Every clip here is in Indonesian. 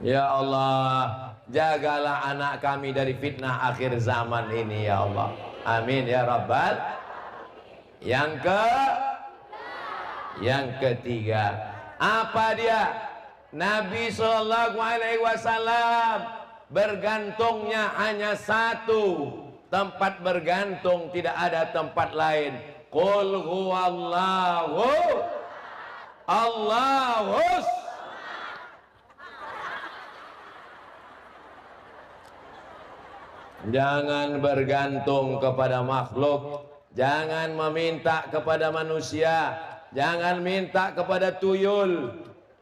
Ya Allah, jagalah anak kami dari fitnah akhir zaman ini ya Allah. Amin ya Rabbal. Yang ketiga, apa dia? Nabi Shallallahu Alaihi Wasallam bergantungnya hanya satu tempat bergantung, tidak ada tempat lain. Qul huwallahu Allahus. Jangan bergantung kepada makhluk, jangan meminta kepada manusia, jangan minta kepada tuyul.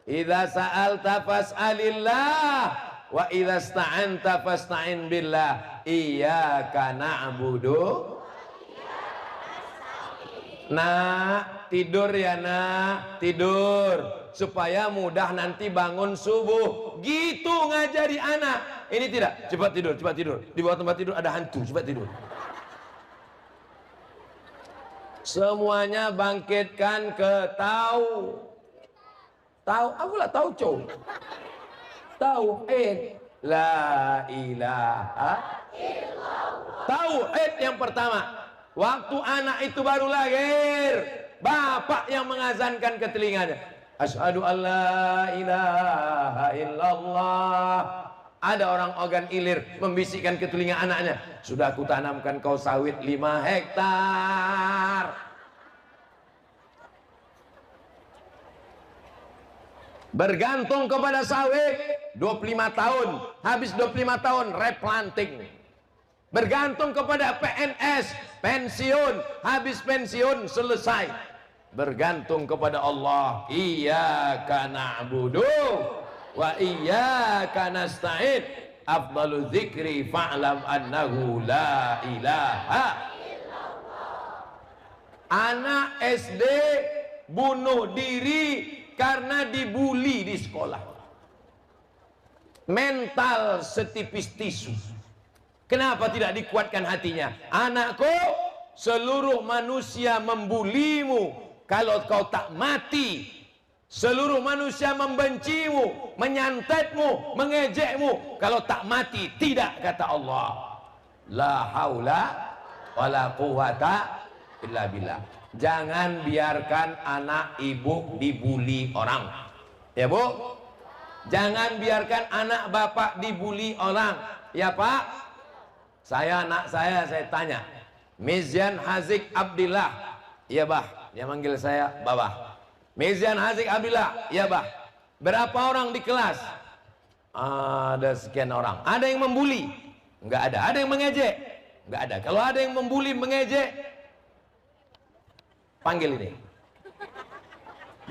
Idza sa'alta fas'alillah wa idza sta'anta fasta'in billah. Iyyaka na'budu. Nak, tidur ya nak, tidur supaya mudah nanti bangun subuh. Gitu ngajari anak. Ini tidak, cepat tidur, cepat tidur. Di bawah tempat tidur ada hantu, cepat tidur. Semuanya bangkitkan ke aku lah tauhid. Tauhid, la ilaha illallah. Tauhid yang pertama. Waktu anak itu baru lahir, bapak yang mengazankan ke telinganya, asyhadu alla ilaha illallah. Ada orang organ ilir membisikkan ke telinga anaknya, sudah aku tanamkan kau sawit 5 hektar. Bergantung kepada sawit 25 tahun, habis 25 tahun replanting. Bergantung kepada PNS, pensiun, habis pensiun selesai. Bergantung kepada Allah, iyyaka na'budu wa iyyaka nasta'in. Afdalu dzikri fa'lam annahu la ilaha illallah. Anak SD bunuh diri karena dibully di sekolah. Mental setipis tisu. Kenapa tidak dikuatkan hatinya? Anakku, seluruh manusia membulimu. Kalau kau tak mati, seluruh manusia membencimu, menyantetmu, mengejekmu. Kalau tak mati, tidak, kata Allah. La haula wala quwata illa billah. Jangan biarkan anak ibu dibuli orang. Ya bu? Jangan biarkan anak bapak dibuli orang. Ya pak? Anak saya tanya, Mizyan Hazik Abdillah, iya bah, dia manggil saya babah. Mizyan Hazik Abdillah, iya bah. Berapa orang di kelas? Ada sekian orang. Ada yang membuli? Enggak ada. Ada yang mengejek? Enggak ada. Kalau ada yang membuli, mengejek, panggil ini.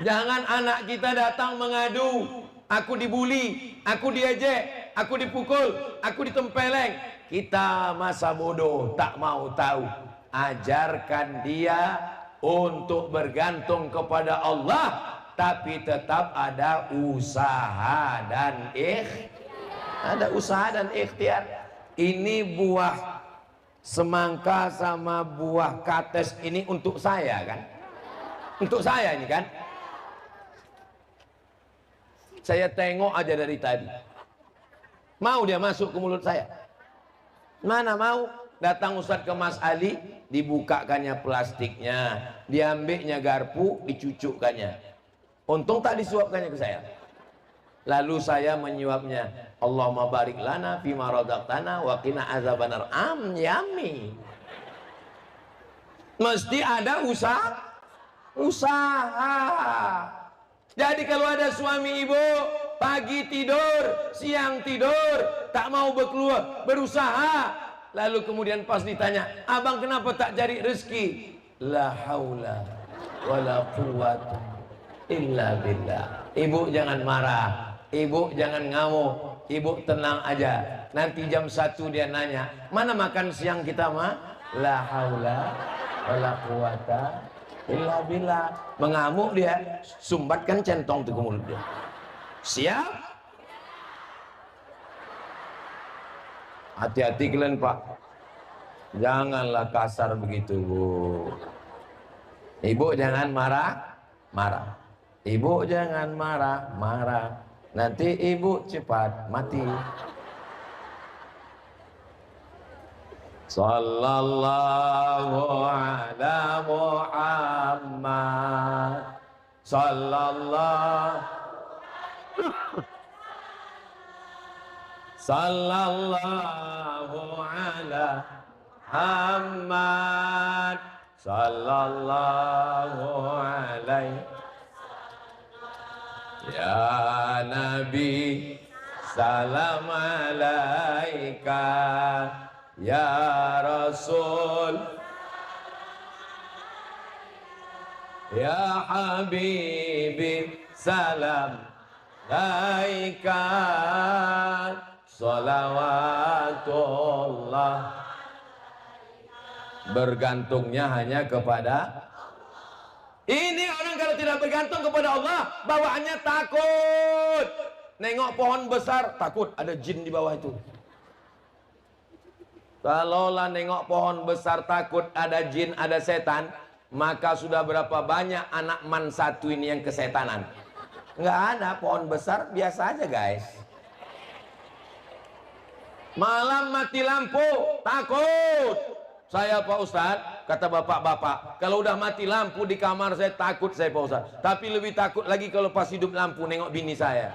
Jangan anak kita datang mengadu, aku dibuli, aku diejek, aku dipukul, aku ditempeleng. Kita masa bodoh, tak mau tahu. Ajarkan dia untuk bergantung kepada Allah, tapi tetap ada usaha dan ikhtiar. Ini buah semangka sama buah kates ini untuk saya kan? Untuk saya ini kan? Saya tengok aja dari tadi. Mau dia masuk ke mulut saya? Mana mau? Datang Ustadz ke Mas Ali, dibukakannya plastiknya, diambilnya garpu, dicucukkannya. Untung tak disuapkannya ke saya. Lalu saya menyuapnya. Allahumma barik lana fima razaqtana wa qina azabannar. Yummy. Mesti ada usaha. Jadi kalau ada suami ibu pagi tidur, siang tidur, tak mau berkeluar, berusaha, lalu kemudian pas ditanya, abang kenapa tak cari rezeki? La haula wala quwwata illa billah. Ibu jangan marah, ibu jangan ngamuk, ibu tenang aja. Nanti jam 1 dia nanya, mana makan siang kita mah? La haula wala quwwata illa billah. Mengamuk dia, sumbatkan centong itu ke mulut dia. Siap? Hati-hati kalian pak, janganlah kasar begitu bu. Ibu jangan marah. Ibu jangan marah. nanti ibu cepat mati. Sallallahu ala Muhammad. Sallallahu ala Muhammad. Sallallahu alaihi ya Nabi, salam alaika. Ya Rasul, ya Habibi, salam alaika. Salawatullah. Bergantungnya hanya kepada ini. Orang kalau tidak bergantung kepada Allah, bawaannya takut. Nengok pohon besar, takut ada jin di bawah itu. Kalaulah nengok pohon besar takut ada jin, ada setan, maka sudah berapa banyak anak man satu ini yang kesetanan. Nggak ada, pohon besar biasa aja guys. Malam mati lampu, takut. Saya Pak Ustadz, kata bapak-bapak, kalau udah mati lampu di kamar saya takut saya Pak Ustadz. Tapi lebih takut lagi kalau pas hidup lampu nengok bini saya.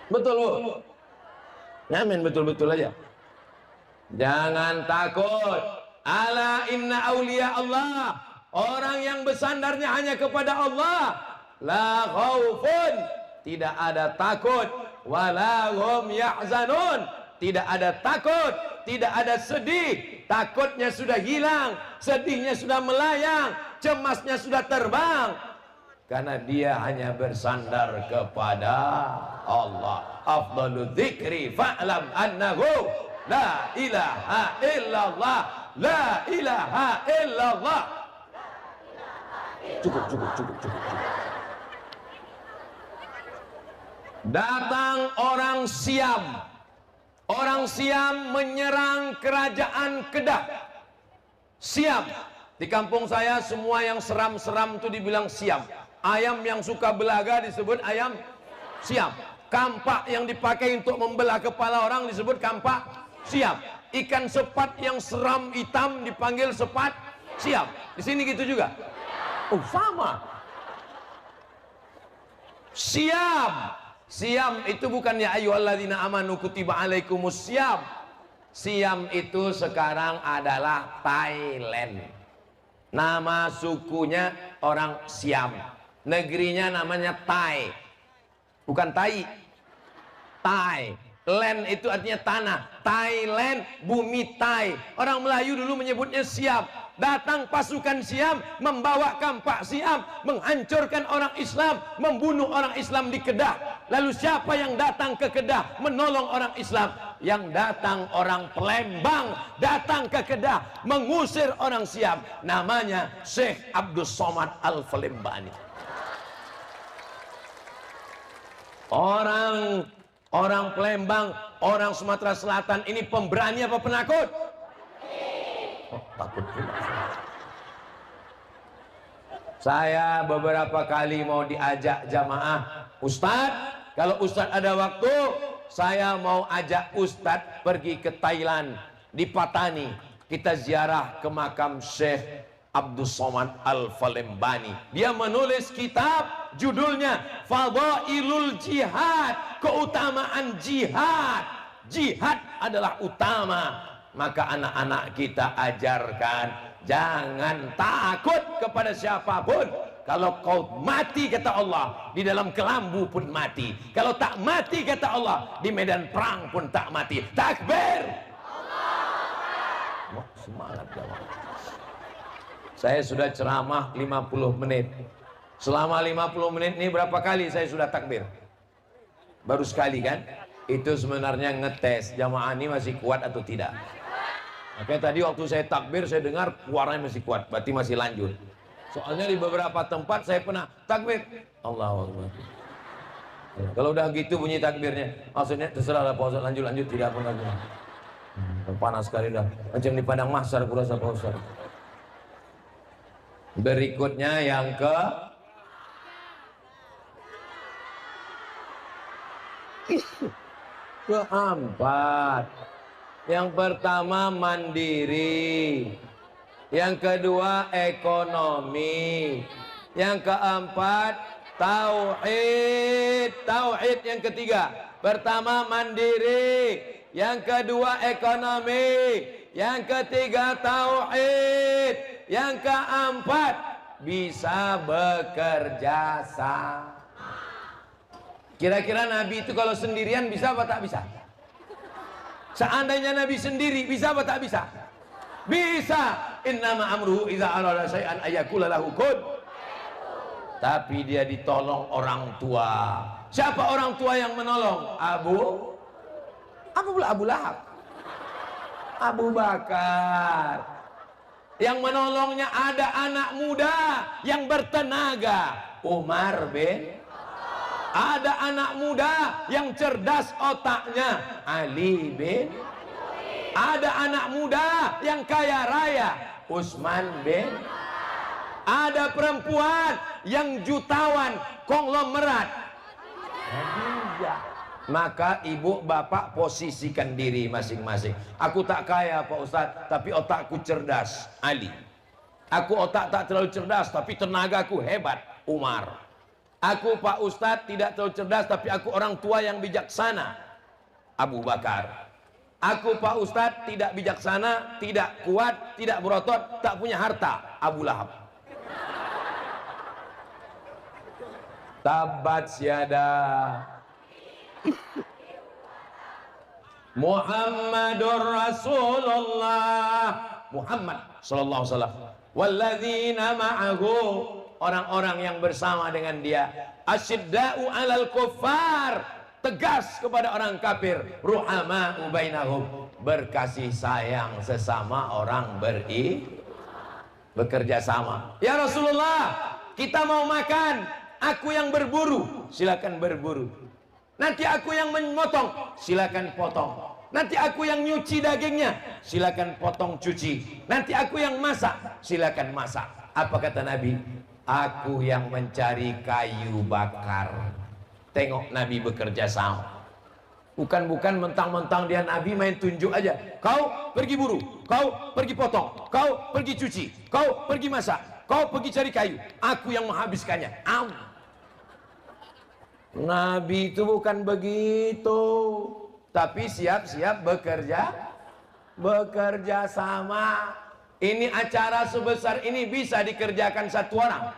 Betul Bu? Amin, betul-betul aja. Jangan takut. Ala inna awliya Allah, orang yang bersandarnya hanya kepada Allah, la khaufun, tidak ada takut, wala hum yahzanun, tidak ada takut, tidak ada sedih. Takutnya sudah hilang, sedihnya sudah melayang, cemasnya sudah terbang, karena dia hanya bersandar kepada Allah. Afdalu dzikri fa'lam annahu la ilaha illallah, la ilaha illallah. Cukup. Datang orang Siam. Orang Siam menyerang kerajaan Kedah. Siam. Di kampung saya semua yang seram-seram itu dibilang Siam. Ayam yang suka belaga disebut ayam Siam. Kampak yang dipakai untuk membelah kepala orang disebut kampak Siam. Ikan sepat yang seram hitam dipanggil sepat Siam. Di sini gitu juga. Oh, sama. Siam. Siam itu bukan ya ayyuhalladzina amanu kutiba alaikumus siam. Siam itu sekarang adalah Thailand. Nama sukunya orang Siam. Negerinya namanya Thai. Bukan Tai. Thai. Land itu artinya tanah. Thailand, bumi Thai. Orang Melayu dulu menyebutnya Siam. Datang pasukan Siam, membawa kampak Siam, menghancurkan orang Islam, membunuh orang Islam di Kedah. Lalu siapa yang datang ke Kedah menolong orang Islam? Yang datang orang Palembang, datang ke Kedah mengusir orang Siam. Namanya Syekh Abdus Somad Al-Falembani. Orang Palembang, orang Sumatera Selatan ini pemberani apa penakut? Oh, takut juga. Saya beberapa kali mau diajak jamaah, Ustadz, kalau Ustadz ada waktu, saya mau ajak Ustadz pergi ke Thailand, di Patani. Kita ziarah ke makam Syekh Abdus Somad Al-Falembani. Dia menulis kitab judulnya Fadailul Jihad, keutamaan jihad. Jihad adalah utama. Maka anak-anak kita ajarkan, jangan takut kepada siapapun. Kalau kau mati kata Allah, di dalam kelambu pun mati. Kalau tak mati kata Allah, di medan perang pun tak mati. Takbir. Allah. Semangat jamaah. Saya sudah ceramah 50 menit. Selama 50 menit ini berapa kali saya sudah takbir? Baru sekali kan? Itu sebenarnya ngetes jamaah ini masih kuat atau tidak. Makanya tadi waktu saya takbir saya dengar suaranya masih kuat, berarti masih lanjut. Soalnya di beberapa tempat saya pernah takbir, Allahu Akbar. Kalau udah gitu bunyi takbirnya, maksudnya terserah lah Pak Ustaz, lanjut tidak apa lagi. Panas sekali dah, macam di padang mahsyar kurasa Pak Ustaz. Berikutnya yang ke Keempat, yang pertama mandiri, yang kedua ekonomi, yang keempat tauhid. Tauhid yang ketiga. Pertama mandiri, yang kedua ekonomi, yang ketiga tauhid, yang keempat bisa bekerja sama. Kira-kira Nabi itu kalau sendirian bisa apa tak bisa? Seandainya Nabi sendiri bisa apa tak bisa? Bisa. Innama amruhu idza arada syai'an ayyakula lahu kun. Tapi dia ditolong orang tua. Siapa orang tua yang menolong? Abu Lahab. Abu Bakar. Yang menolongnya ada anak muda yang bertenaga, Umar bin. Ada anak muda yang cerdas otaknya, Ali bin. Ada anak muda yang kaya raya, Utsman bin. Ada perempuan yang jutawan, konglomerat, Khadijah. Maka ibu bapak posisikan diri masing-masing. Aku tak kaya Pak Ustadz, tapi otakku cerdas, Ali. Aku otak tak terlalu cerdas, tapi tenagaku hebat, Umar. Aku Pak Ustadz tidak terlalu cerdas, tapi aku orang tua yang bijaksana, Abu Bakar. Aku Pak Ustadz tidak bijaksana, tidak kuat, tidak berotot, tak punya harta, Abu Lahab. Tabat syada Muhammadur Rasulullah, Muhammad sallallahu alaihi wasallam, walladzina ma'ahu, orang-orang yang bersama dengan dia, asyidda'u 'alal kuffar, tegas kepada orang kafir, ruhama'u bainahum, berkasih sayang sesama orang bekerja sama. Ya Rasulullah, kita mau makan, aku yang berburu, silakan berburu. Nanti aku yang memotong, silakan potong. Nanti aku yang nyuci dagingnya, silakan potong cuci. Nanti aku yang masak, silakan masak. Apa kata Nabi? Aku yang mencari kayu bakar. Tengok Nabi bekerja sama. Bukan mentang-mentang dia Nabi main tunjuk aja. Kau pergi buru, kau pergi potong, kau pergi cuci, kau pergi masak, kau pergi cari kayu. Aku yang menghabiskannya. Nabi itu bukan begitu, tapi siap-siap bekerja sama. Ini acara sebesar ini bisa dikerjakan satu orang.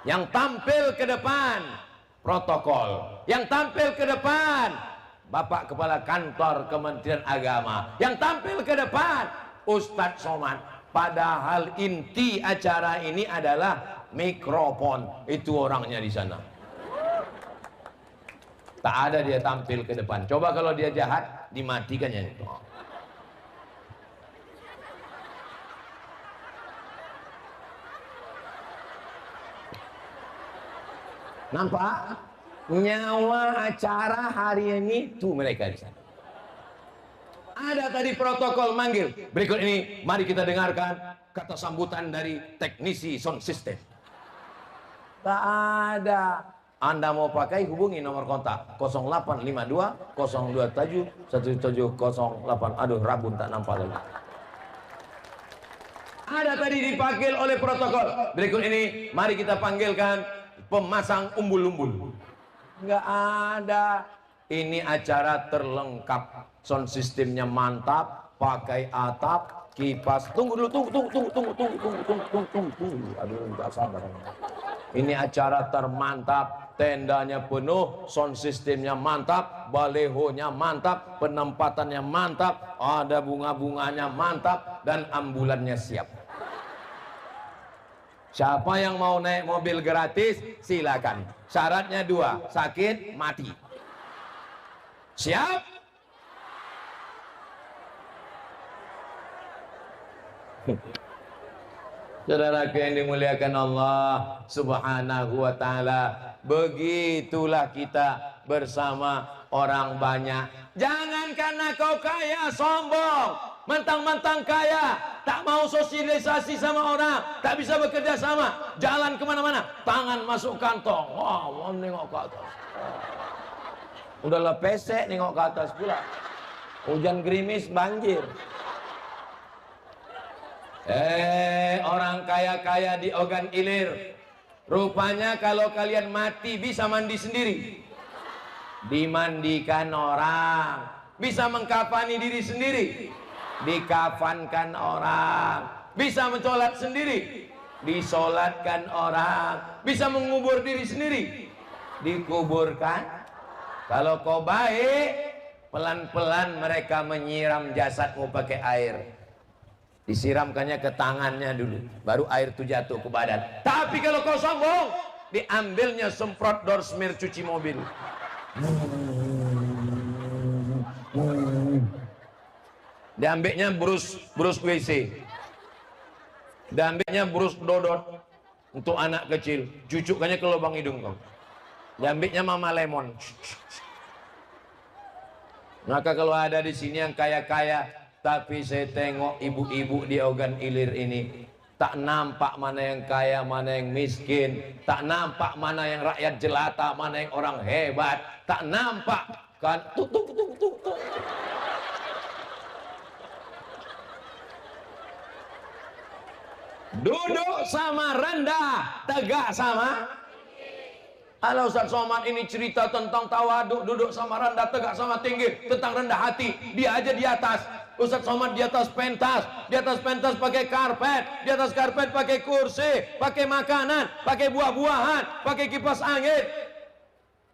Yang tampil ke depan protokol, yang tampil ke depan Bapak Kepala Kantor Kementerian Agama, yang tampil ke depan Ustadz Somad. Padahal inti acara ini adalah mikrofon, itu orangnya di sana. Tak ada dia tampil ke depan. Coba kalau dia jahat, dimatikan ya. Nampak? Nyawa acara hari ini tuh mereka di sana. Ada tadi protokol manggil. Berikut ini mari kita dengarkan kata sambutan dari teknisi sound system. Tak ada. Anda mau pakai, hubungi nomor kontak 0852 027 1708. Aduh, rabun tak nampak lagi. Ada tadi dipanggil oleh protokol. Berikut ini mari kita panggilkan pemasang umbul-umbul. Enggak ada. Ini acara terlengkap. Sound sistemnya mantap, pakai atap, kipas. Tunggu dulu, tunggu. Aduh, enggak sabar. Ini acara termantap, tendanya penuh, sound sistemnya mantap, balehonya mantap, penempatannya mantap, ada bunga-bunganya mantap, dan ambulannya siap. Siapa yang mau naik mobil gratis, silakan. Syaratnya 2, sakit, mati. Siap? Saudaraku yang dimuliakan Allah Subhanahu wa ta'ala, begitulah kita bersama orang banyak. Jangan karena kau kaya sombong, mentang-mentang kaya tak mau sosialisasi sama orang, tak bisa bekerja sama, jalan kemana-mana tangan masuk kantong, wah, mau nengok ke atas. Udahlah pesek nengok ke atas pula. Hujan gerimis banjir. Orang kaya-kaya di Ogan Ilir, rupanya kalau kalian mati bisa mandi sendiri, dimandikan orang, bisa mengkafani diri sendiri, dikafankan orang, bisa mencolat sendiri, disolatkan orang, bisa mengubur diri sendiri, dikuburkan. Kalau kau baik, pelan-pelan mereka menyiram jasadmu pakai air. Disiramkannya ke tangannya dulu, baru air itu jatuh ke badan. Tapi kalau kau sombong, diambilnya semprot dorsmir cuci mobil. Diambilnya brus WC. Diambilnya brus dodot untuk anak kecil, cucukkannya ke lubang hidung kau. Diambilnya mama lemon. Maka kalau ada di sini yang kaya-kaya, tapi saya tengok ibu-ibu di Ogan Ilir ini, tak nampak mana yang kaya, mana yang miskin, tak nampak mana yang rakyat jelata, mana yang orang hebat, tak nampak kan. Tuk. Duduk sama rendah, tegak sama. Kalau Ustaz Somad ini cerita tentang tawaduk, duduk sama rendah, tegak sama tinggi, tentang rendah hati, dia aja di atas. Ustaz Somad di atas pentas pakai karpet, di atas karpet pakai kursi, pakai makanan, pakai buah-buahan, pakai kipas angin.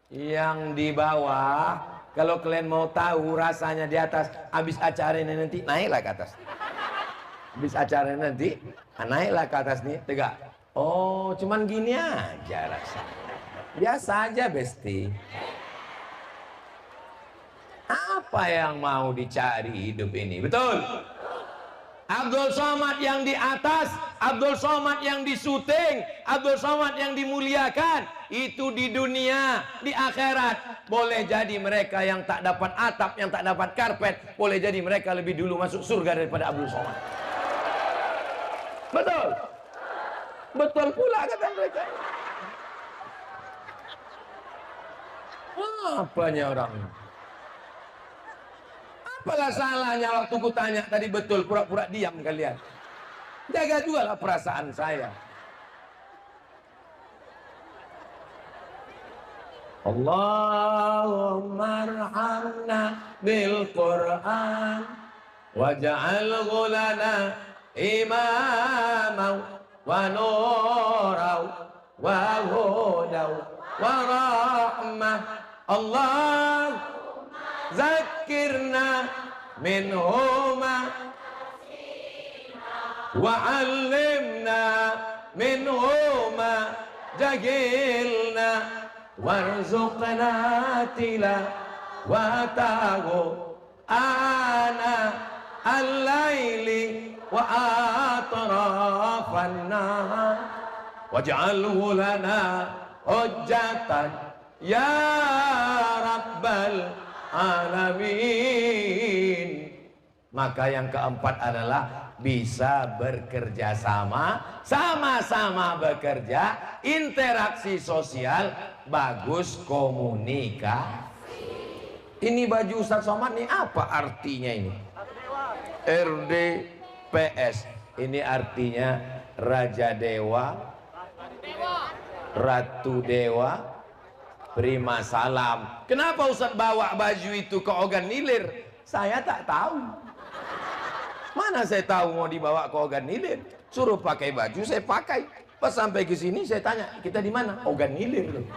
Yang di bawah, kalau kalian mau tahu rasanya di atas, habis acara ini nanti naiklah ke atas. Habis acara ini nanti naiklah ke atas nih, tegak. Oh, cuman gini aja rasanya. Biasa aja, Besti. Apa yang mau dicari hidup ini? Betul? Abdul Somad yang di atas, Abdul Somad yang disuting, Abdul Somad yang dimuliakan, itu di dunia, di akhirat. Boleh jadi mereka yang tak dapat atap, yang tak dapat karpet, boleh jadi mereka lebih dulu masuk surga daripada Abdul Somad. Betul? Betul pula kata mereka. Apanya orang? Apalah salahnya waktu ku tanya tadi, betul, pura-pura diam kalian. Jaga juga lah perasaan saya. Allahumma arhamna bil Qur'an waj'alhu lana imaman wa nuran wa hudan wa rahmah. Allah zakirna minhuma wa 'allimna minhuma jahilna warzuqna tilawatahu ana al-laili wa atrafan nahar waj'alhu lana hujjatan ya rabbal alamin. Maka yang keempat adalah bisa bekerja sama, sama-sama bekerja, interaksi sosial, bagus komunikasi. Ini baju Ustaz Somad nih apa artinya ini? RDPS. Ini artinya Raja Dewa, Ratu Dewa, Prima Salam. Kenapa Ustaz bawa baju itu ke Ogan Ilir? Saya tak tahu. Mana saya tahu mau dibawa ke Ogan Ilir? Suruh pakai baju, saya pakai. Pas sampai ke sini saya tanya, kita di mana? Ogan Ilir.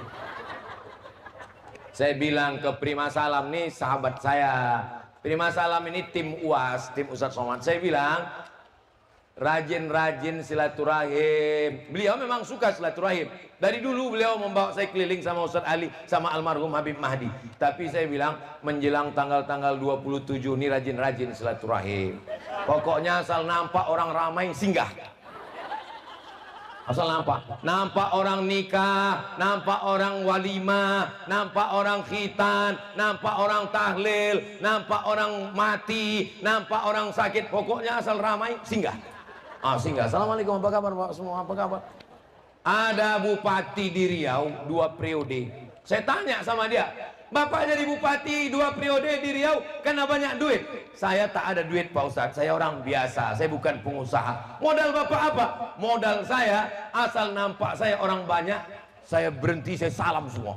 Saya bilang ke Prima Salam, nih sahabat saya. Prima Salam ini tim UAS, tim Ustaz Somad. Saya bilang, rajin-rajin silaturahim. Beliau memang suka silaturahim. Dari dulu beliau membawa saya keliling sama Ustaz Ali, sama almarhum Habib Mahdi. Tapi saya bilang, menjelang tanggal-tanggal 27 ini rajin-rajin silaturahim. Pokoknya asal nampak orang ramai, singgah. Asal nampak orang nikah, nampak orang walimah, nampak orang khitan, nampak orang tahlil, nampak orang mati, nampak orang sakit. Pokoknya asal ramai, singgah. Singgah. Assalamualaikum, apa kabar Pak semua, apa kabar? Ada bupati di Riau 2 periode. Saya tanya sama dia, Bapak jadi bupati 2 periode di Riau karena banyak duit. Saya tak ada duit Pak Ustadz, saya orang biasa, saya bukan pengusaha. Modal Bapak apa? Modal saya, asal nampak saya orang banyak, saya berhenti, saya salam semua.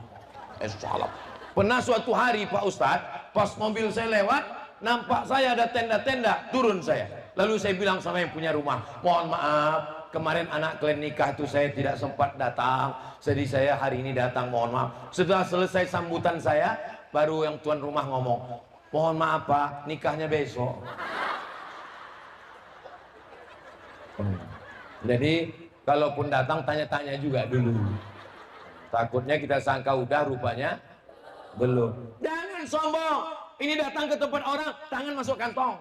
Salam. Pernah suatu hari Pak Ustadz, pas mobil saya lewat, nampak saya ada tenda-tenda, turun saya. Lalu saya bilang sama yang punya rumah, mohon maaf, kemarin anak kalian nikah itu saya tidak sempat datang, jadi saya hari ini datang, mohon maaf. Setelah selesai sambutan saya, baru yang tuan rumah ngomong, mohon maaf Pak, nikahnya besok. Jadi kalaupun datang tanya-tanya juga dulu, takutnya kita sangka udah, rupanya belum. Jangan sombong, ini datang ke tempat orang, tangan masuk kantong.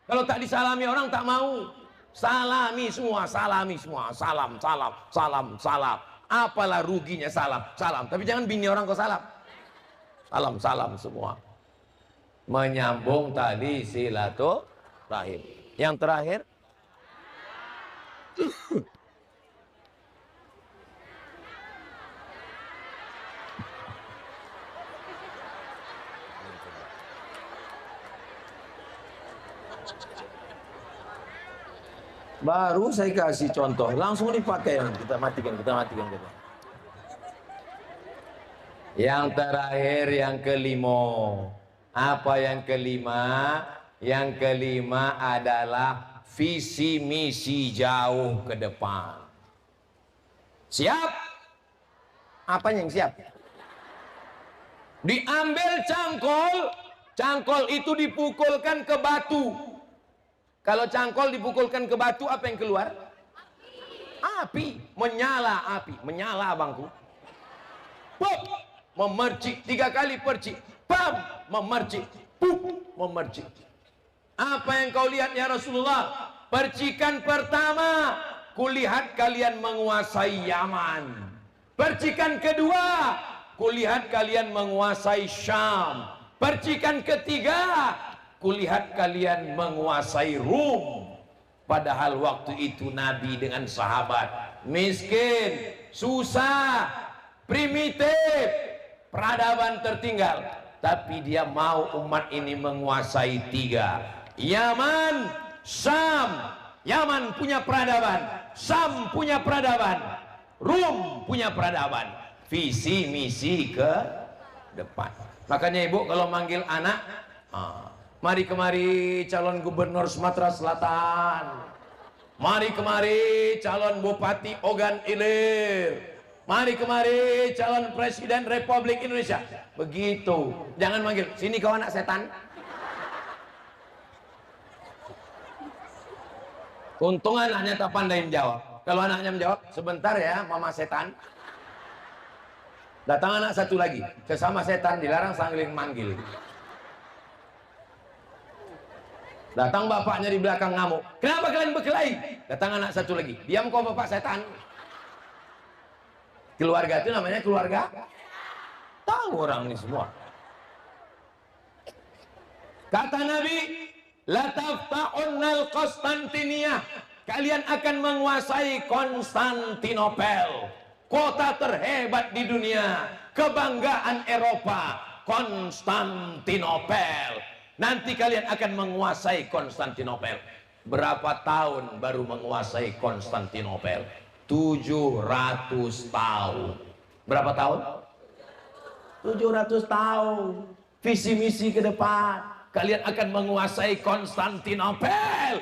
Kalau tak disalami orang tak mau. Salami semua, salami semua, salam, salam, salam, salam. Apalah ruginya salam, salam. Tapi jangan bini orang kau salam. Salam, salam semua. Menyambung tadi silaturahim. Yang terakhir, baru saya kasih contoh, langsung dipakai. Kita matikan. Yang terakhir, yang kelima. Apa yang kelima? Yang kelima adalah visi misi jauh ke depan. Siap? Apa yang siap? Diambil cangkol, cangkol itu dipukulkan ke batu. Kalau cangkol dipukulkan ke batu, apa yang keluar? Api. Menyala api. Menyala abangku. Pop. Memercik. 3 kali percik. Pam. Memercik. Pup. Memercik. Apa yang kau lihat ya Rasulullah? Percikan pertama, kulihat kalian menguasai Yaman. Percikan kedua, kulihat kalian menguasai Syam. Percikan ketiga, kulihat kalian menguasai Rum. Padahal waktu itu Nabi dengan sahabat miskin, susah, primitif, peradaban tertinggal. Tapi dia mau umat ini menguasai 3. Yaman, Syam. Yaman punya peradaban, Syam punya peradaban, Rum punya peradaban. Visi misi ke depan. Makanya ibu kalau manggil anak, mari kemari calon gubernur Sumatera Selatan. Mari kemari calon bupati Ogan Ilir. Mari kemari calon presiden Republik Indonesia. Begitu. Jangan manggil, sini kau anak setan. Untung anaknya tak pandai menjawab. Kalau anaknya menjawab, sebentar ya mama setan. Datang anak satu lagi, sesama setan dilarang saling manggil. Datang bapaknya di belakang ngamuk. Kenapa kalian berkelahi? Datang anak satu lagi. Diam kau bapak setan. Keluarga itu namanya keluarga. Tahu orang ini semua. Kata Nabi, la tafta'unnal Konstantiniyah. Kalian akan menguasai Konstantinopel. Kota terhebat di dunia. Kebanggaan Eropa. Konstantinopel. Nanti kalian akan menguasai Konstantinopel. Berapa tahun baru menguasai Konstantinopel? 700 tahun. Berapa tahun? 700 tahun. Visi misi ke depan. Kalian akan menguasai Konstantinopel.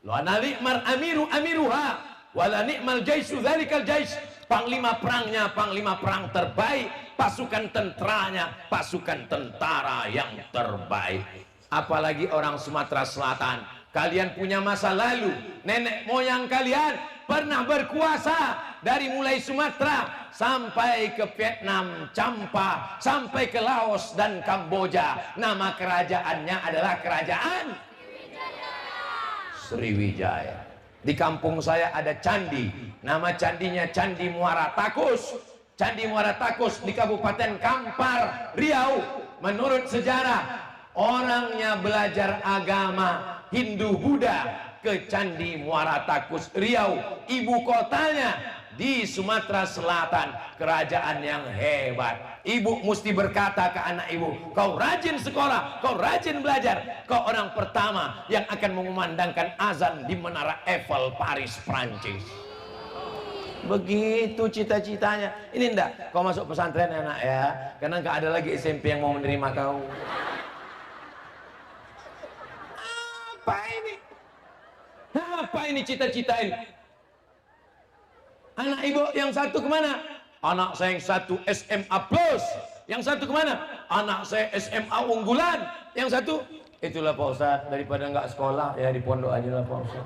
La ni'mal amiru amiruha wa la ni'mal jaisu dzalikal jais. Panglima perangnya panglima perang terbaik, pasukan tentaranya pasukan tentara yang terbaik. Apalagi orang Sumatera Selatan, kalian punya masa lalu. Nenek moyang kalian pernah berkuasa dari mulai Sumatera sampai ke Vietnam, Champa, sampai ke Laos dan Kamboja. Nama kerajaannya adalah Kerajaan Sriwijaya. Di kampung saya ada candi, nama candinya Candi Muara Takus. Candi Muara Takus di Kabupaten Kampar, Riau. Menurut sejarah, orangnya belajar agama Hindu Buddha ke Candi Muara Takus Riau. Ibu kotanya di Sumatera Selatan, kerajaan yang hebat. Ibu mesti berkata ke anak ibu, kau rajin sekolah, kau rajin belajar, kau orang pertama yang akan mengumandangkan azan di Menara Eiffel, Paris, Prancis. Begitu cita-citanya. Ini enggak, kau masuk pesantren ya nak ya, karena enggak ada lagi SMP yang mau menerima kau. Apa ini? Apa ini cita-cita ini? Anak ibu yang satu kemana? Anak saya yang satu SMA plus. Yang satu kemana? Anak saya SMA unggulan. Yang satu, itulah Pak Ustaz, daripada enggak sekolah ya di pondok aja lah Pak Ustaz.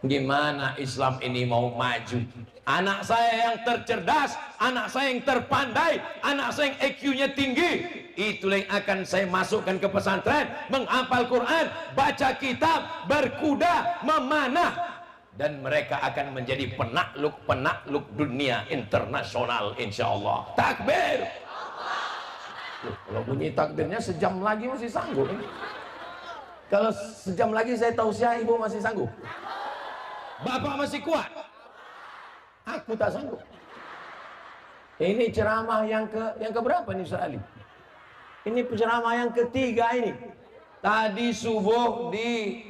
Gimana Islam ini mau maju? Anak saya yang tercerdas, anak saya yang terpandai, anak saya yang IQ-nya tinggi, itulah yang akan saya masukkan ke pesantren, menghafal Quran, baca kitab, berkuda, memanah, dan mereka akan menjadi penakluk dunia internasional insyaallah. Takbir. Kalau bunyi takbirnya sejam lagi masih sanggup. Kalau sejam lagi saya tausiah ibu masih sanggup. Bapak masih kuat. Aku tak sanggup. Ini ceramah yang keberapa nih Ustaz Ali? Ini ceramah yang ketiga ini. Tadi subuh di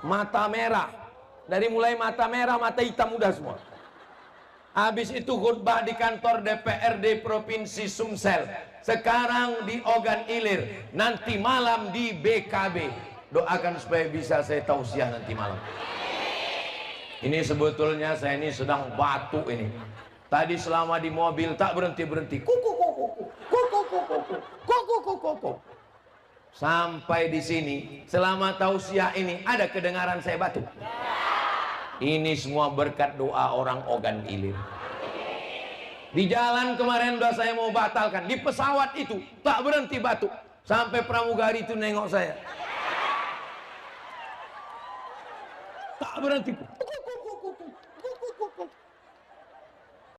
Mata Merah. Dari mulai Mata Merah, mata hitam udah semua. Habis itu khutbah di kantor DPRD Provinsi Sumsel. Sekarang di Ogan Ilir. Nanti malam di BKB. Doakan supaya bisa saya tausiah nanti malam. Ini sebetulnya saya ini sedang batuk ini. Tadi selama di mobil tak berhenti-berhenti. Kuku. Sampai di sini selama tausiah ini ada kedengaran saya batuk. Ini semua berkat doa orang Ogan Ilir. Di jalan kemarin udah saya mau batalkan. Di pesawat itu tak berhenti batuk. Sampai pramugari itu nengok saya. Tak berhenti.